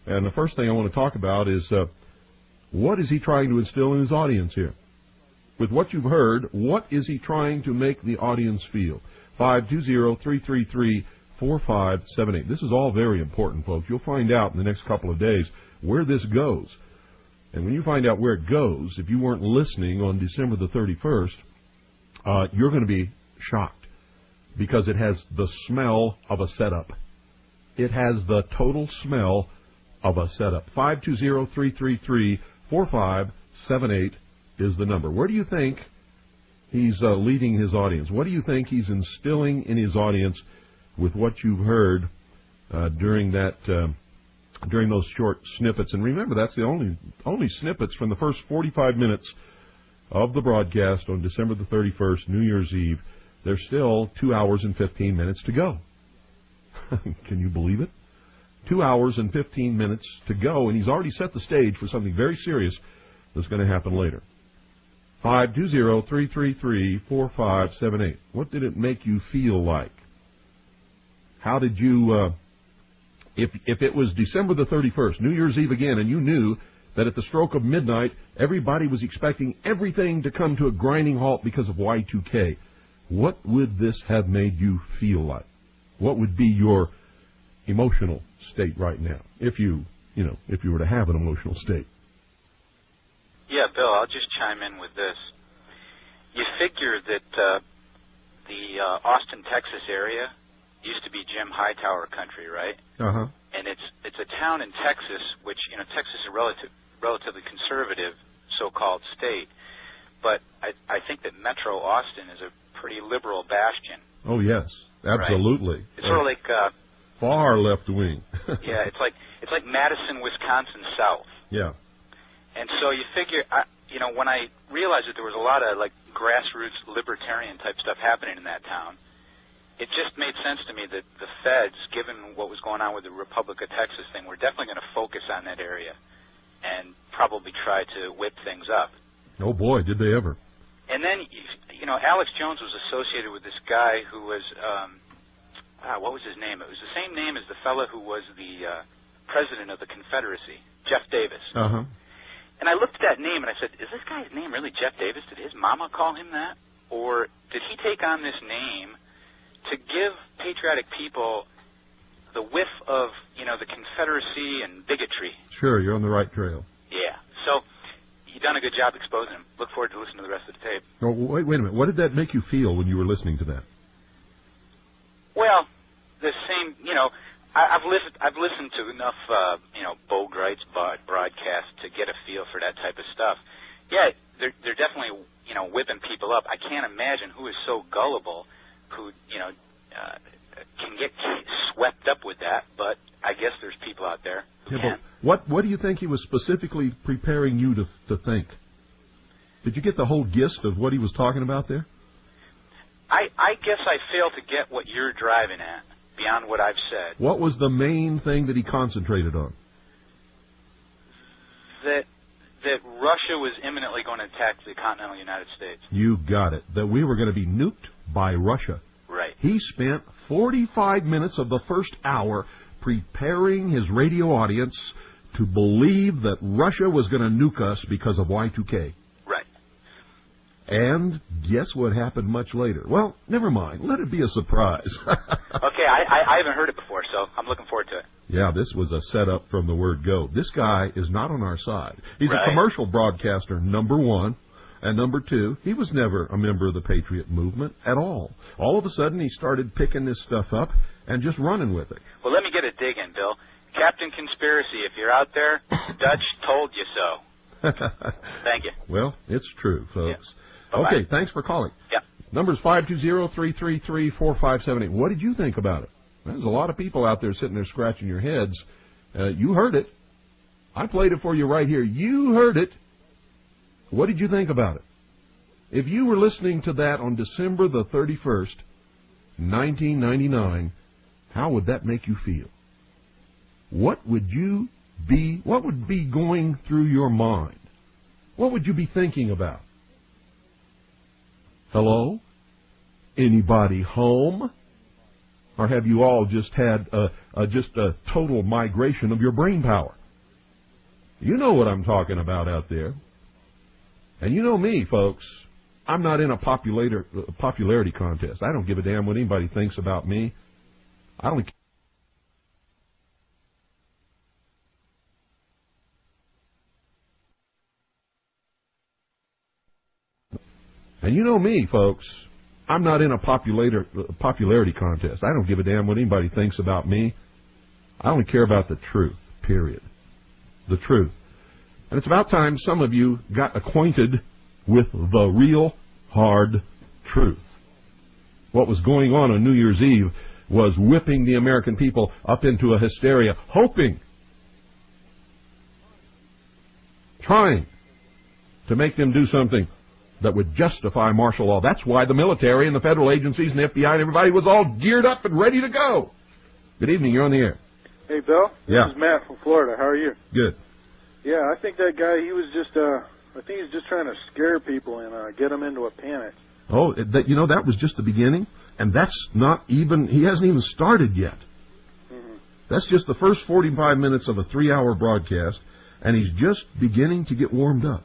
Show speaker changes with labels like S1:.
S1: And the first thing I want to talk about is what is he trying to instill in his audience here? With what you've heard, what is he trying to make the audience feel? 520-333-4578. This is all very important, folks. You'll find out in the next couple of days where this goes. And when you find out where it goes, if you weren't listening on December the 31st, you're going to be shocked because it has the smell of a setup. It has the total smell of a setup. 520-333-4578 is the number. Where do you think he's leading his audience? What do you think he's instilling in his audience with what you've heard during those short snippets? And remember, that's the only snippets from the first 45 minutes of the broadcast on December the 31st, New Year's Eve. There's still 2 hours and 15 minutes to go. Can you believe it? 2 hours and 15 minutes to go, and he's already set the stage for something very serious that's going to happen later. 520-333-4578. What did it make you feel like? How did you, if it was December the 31st, New Year's Eve again, and you knew that at the stroke of midnight, everybody was expecting everything to come to a grinding halt because of Y2K, what would this have made you feel like? What would be your emotional state right now, if you were to have an emotional state?
S2: Yeah, Bill, I'll just chime in with this. You figure that the Austin, Texas area used to be Jim Hightower country, right?
S1: Uh-huh.
S2: And it's a town in Texas, which, Texas is a relatively conservative so-called state. But I think that Metro Austin is a pretty liberal bastion.
S1: Oh, yes, absolutely.
S2: Right? It's sort of like...
S1: far left wing.
S2: Yeah, it's like Madison, Wisconsin South.
S1: Yeah.
S2: And so you figure, when I realized that there was a lot of, grassroots libertarian-type stuff happening in that town, it just made sense to me that the feds, given what was going on with the Republic of Texas thing, were definitely going to focus on that area and probably try to whip things up.
S1: Oh, boy, did they ever.
S2: And then, Alex Jones was associated with this guy who was, what was his name? It was the same name as the fellow who was the president of the Confederacy, Jeff Davis.
S1: Uh-huh.
S2: And I looked at that name and I said, is this guy's name really Jeff Davis? Did his mama call him that? Or did he take on this name to give patriotic people the whiff of, the Confederacy and bigotry?
S1: Sure, you're on the right trail.
S2: Yeah. So you've done a good job exposing him. Look forward to listening to the rest of the tape.
S1: Oh, wait a minute. What did that make you feel when you were listening to that?
S2: Well, the same, I've listened to enough, Bo Greit's broadcasts to get a feel for that type of stuff. Yeah, they're definitely, whipping people up. I can't imagine who is so gullible who, can get swept up with that, but I guess there's people out there who can.
S1: What do you think he was specifically preparing you to think? Did you get the whole gist of what he was talking about there?
S2: I guess I fail to get what you're driving at, beyond what I've said.
S1: What was the main thing that he concentrated on?
S2: That Russia was imminently going to attack the continental United States.
S1: You got it. That we were going to be nuked by Russia.
S2: Right.
S1: He spent 45 minutes of the first hour preparing his radio audience to believe that Russia was going to nuke us because of Y2K.
S2: Right.
S1: And guess what happened much later? Well, never mind. Let it be a surprise.
S2: Okay, I haven't heard it before, so I'm looking forward to it.
S1: Yeah, this was a setup from the word go. This guy is not on our side. He's
S2: right.
S1: a commercial broadcaster, number one. And number two, he was never a member of the Patriot movement at all. All of a sudden, he started picking this stuff up and just running with it.
S2: Well, let me get a dig in, Bill. Captain Conspiracy, if you're out there, Dutch told you so. Thank you.
S1: Well, it's true, folks.
S2: Yeah.
S1: Okay, thanks for calling.
S2: Yeah.
S1: Number's 520-333-4578. What did you think about it? There's a lot of people out there sitting there scratching your heads. You heard it. I played it for you right here. You heard it. What did you think about it? If you were listening to that on December the 31st, 1999, how would that make you feel? What would be going through your mind? What would you be thinking about? Hello? Anybody home? Or have you all just had just a total migration of your brain power? You know what I'm talking about out there. And you know me, folks. I'm not in a popularity contest. I don't give a damn what anybody thinks about me. I don't. And you know me, folks. I'm not in a popularity contest. I don't give a damn what anybody thinks about me. I only care about the truth, period. The truth. And it's about time some of you got acquainted with the real hard truth. What was going on New Year's Eve was whipping the American people up into a hysteria, trying to make them do something that would justify martial law. That's why the military and the federal agencies and the FBI and everybody was all geared up and ready to go. Good evening, you're on the air.
S3: Hey, Bill.
S1: Yeah.
S3: This is Matt from Florida. How are you?
S1: Good.
S3: Yeah, I think that guy, he was just, I think he's just trying to scare people and get them into a panic.
S1: Oh, that was just the beginning, and that's not even, he hasn't even started yet. Mm-hmm. That's just the first 45 minutes of a 3-hour broadcast, and he's just beginning to get warmed up.